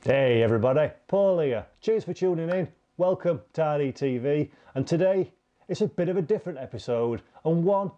Hey everybody, Paul here. Cheers for tuning in. Welcome to ReTV, and today it's a bit of a different episode and one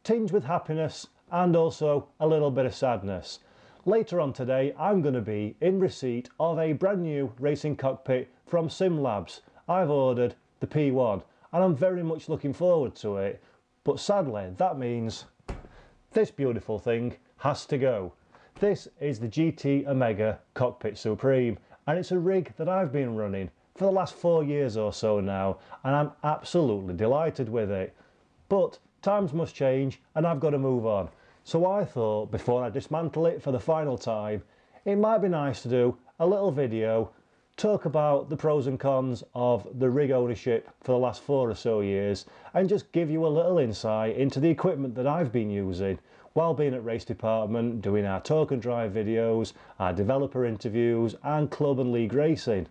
tinged with happiness and also a little bit of sadness. Later on today I'm going to be in receipt of a brand new racing cockpit from SimLabs. I've ordered the P1 and I'm very much looking forward to it, but sadly that means this beautiful thing has to go. This is the GT Omega Cockpit Supreme, and it's a rig that I've been running for the last 4 years or so now, and I'm absolutely delighted with it. But times must change and I've got to move on. So I thought before I dismantle it for the final time, it might be nice to do a little video, talk about the pros and cons of the rig ownership for the last 4 or so years, and just give you a little insight into the equipment that I've been using while being at RaceDepartment, doing our talk and drive videos, our developer interviews and club and league racing.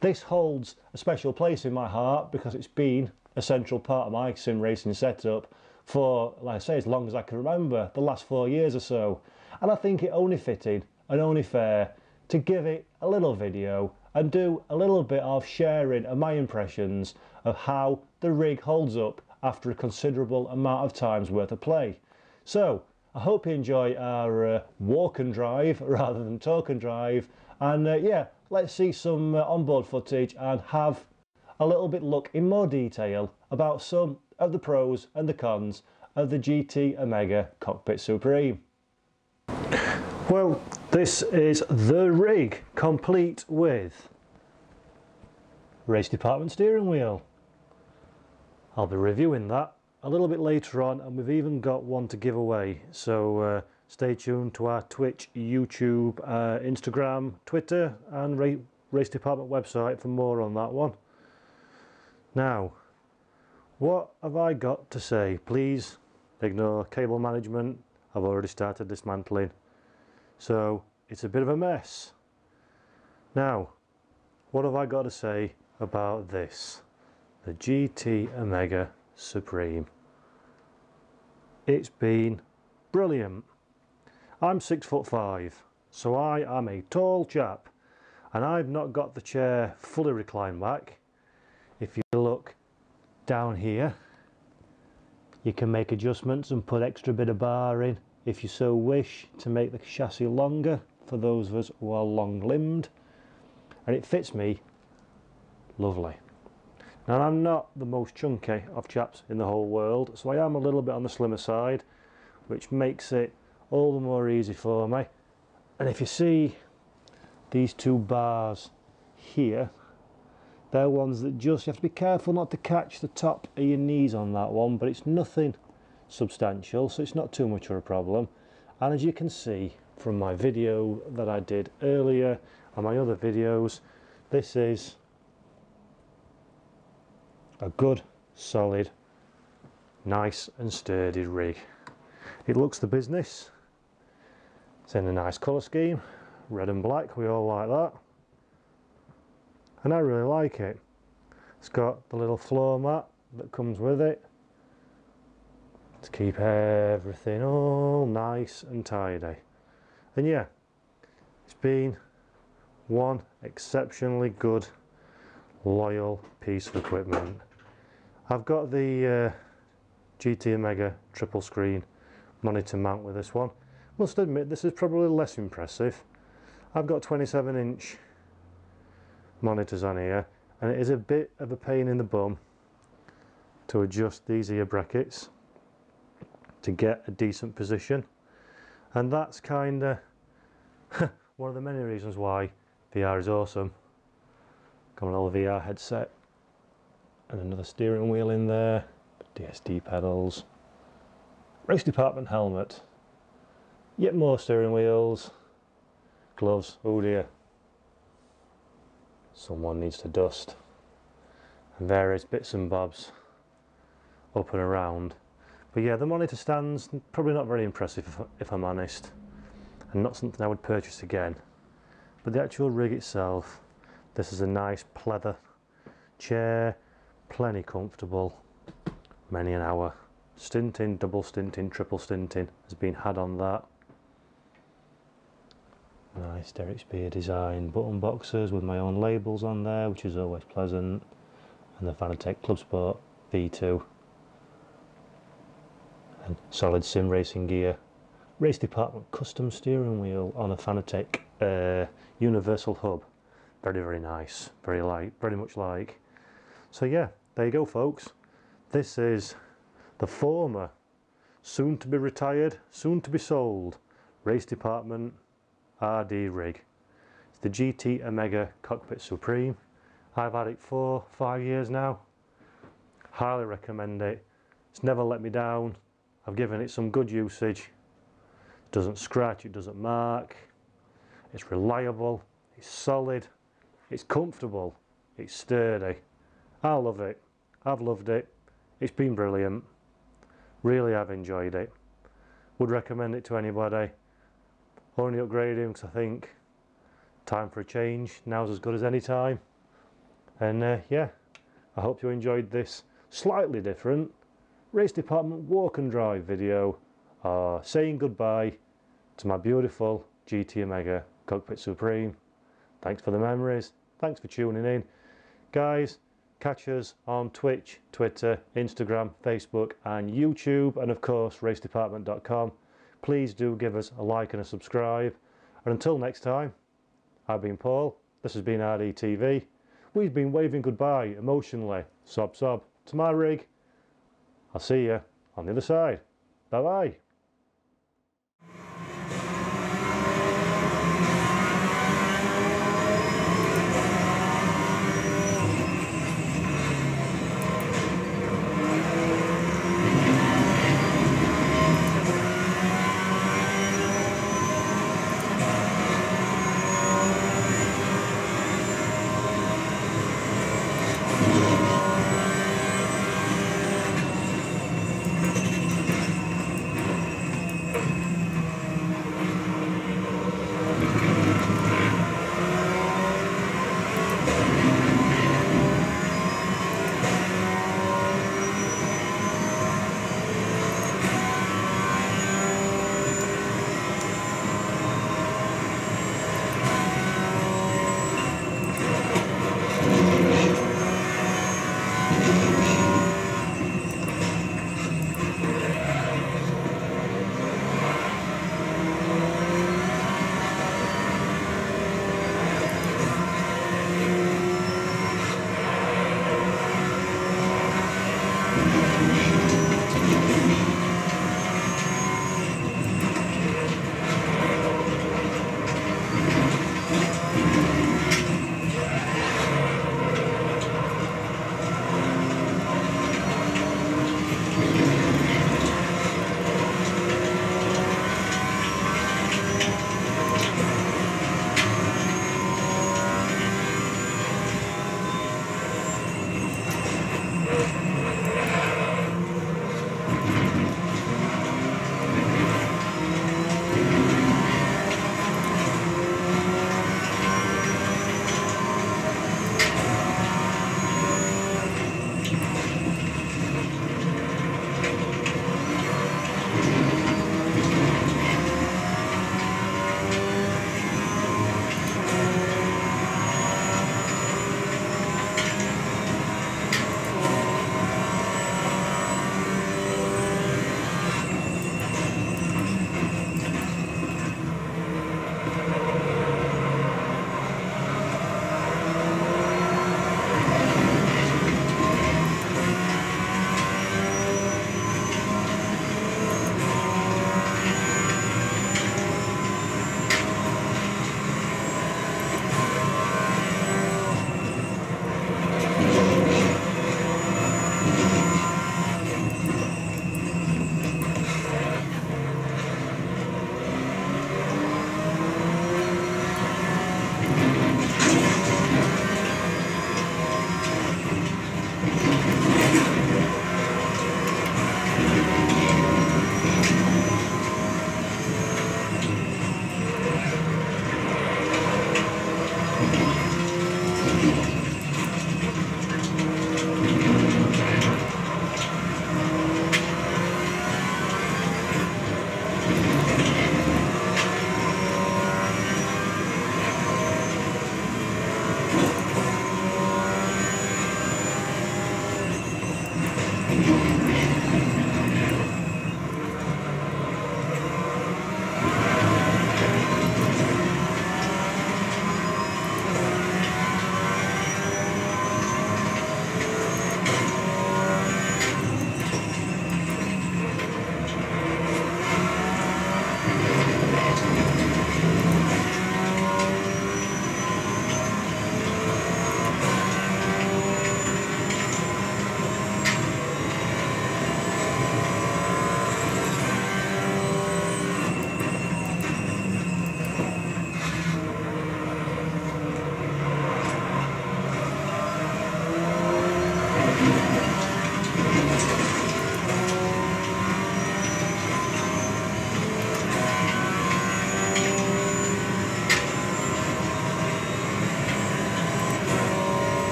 This holds a special place in my heart because it's been a central part of my sim racing setup for, like I say, as long as I can remember, the last 4 years or so. And I think it only fitting and only fair to give it a little video and do a little bit of sharing of my impressions of how the rig holds up after a considerable amount of time's worth of play. So I hope you enjoy our walk and drive rather than talk and drive, and yeah, let's see some onboard footage and have a little bit look in more detail about some of the pros and the cons of the GT Omega Cockpit Supreme. Well, this is the rig, complete with RaceDepartment steering wheel. I'll be reviewing that a little bit later on, and we've even got one to give away, so stay tuned to our Twitch, YouTube, Instagram, Twitter and RaceDepartment website for more on that one. Now, what have I got to say? Please ignore cable management. I've already started dismantling, so it's a bit of a mess. Now, what have I got to say about this, the GT Omega Supreme? It's been brilliant. I'm 6'5", so I am a tall chap, and I've not got the chair fully reclined back. If you look down here, you can make adjustments and put extra bit of bar in if you so wish to make the chassis longer for those of us who are long-limbed, and it fits me lovely. Now, I'm not the most chunky of chaps in the whole world, so I am a little bit on the slimmer side, which makes it all the more easy for me. And if you see these two bars here, they're ones that just, you have to be careful not to catch the top of your knees on that one, but it's nothing substantial, so it's not too much of a problem. And as you can see from my video that I did earlier and my other videos, this is a good, solid, nice and sturdy rig. It looks the business. It's in a nice colour scheme, red and black, we all like that. And I really like it. It's got the little floor mat that comes with it to keep everything all nice and tidy. And yeah, it's been one exceptionally good, loyal piece of equipment. I've got the GT Omega triple screen monitor mount with this one. Must admit, this is probably less impressive. I've got 27-inch monitors on here, and it is a bit of a pain in the bum to adjust these ear brackets to get a decent position, and that's kind of one of the many reasons why VR is awesome. Got an old VR headset and another steering wheel in there, DSD pedals, RaceDepartment helmet, yet more steering wheels, gloves, oh dear, someone needs to dust, and various bits and bobs up and around. But yeah, the monitor stand's probably not very impressive if I'm honest, and not something I would purchase again. But the actual rig itself, this is a nice pleather chair, plenty comfortable, many an hour. Stinting, double stinting, triple stinting has been had on that. Nice Derek Spear design button boxes with my own labels on there, which is always pleasant. And the Fanatec Club Sport V2. And solid sim racing gear. Race Department custom steering wheel on a Fanatec universal hub. Very, very nice. Very light, very much like. So yeah, there you go folks. This is the former, soon to be retired, soon to be sold, Race Department RD rig. It's the GT Omega Cockpit Supreme. I've had it for 5 years now. Highly recommend it. It's never let me down. I've given it some good usage. It doesn't scratch, it doesn't mark. It's reliable, it's solid, it's comfortable, it's sturdy. I love it. I've loved it. It's been brilliant. Really have enjoyed it. Would recommend it to anybody. Only upgrading because I think time for a change. Now's as good as any time. And yeah, I hope you enjoyed this slightly different Race Department walk and drive video saying goodbye to my beautiful GT Omega Cockpit Supreme. Thanks for the memories. Thanks for tuning in. Guys, catch us on Twitch, Twitter, Instagram, Facebook and YouTube, and of course RaceDepartment.com. Please do give us a like and a subscribe. And until next time, I've been Paul. This has been RDTV. We've been waving goodbye emotionally, sob sob, to my rig. I'll see you on the other side. Bye bye.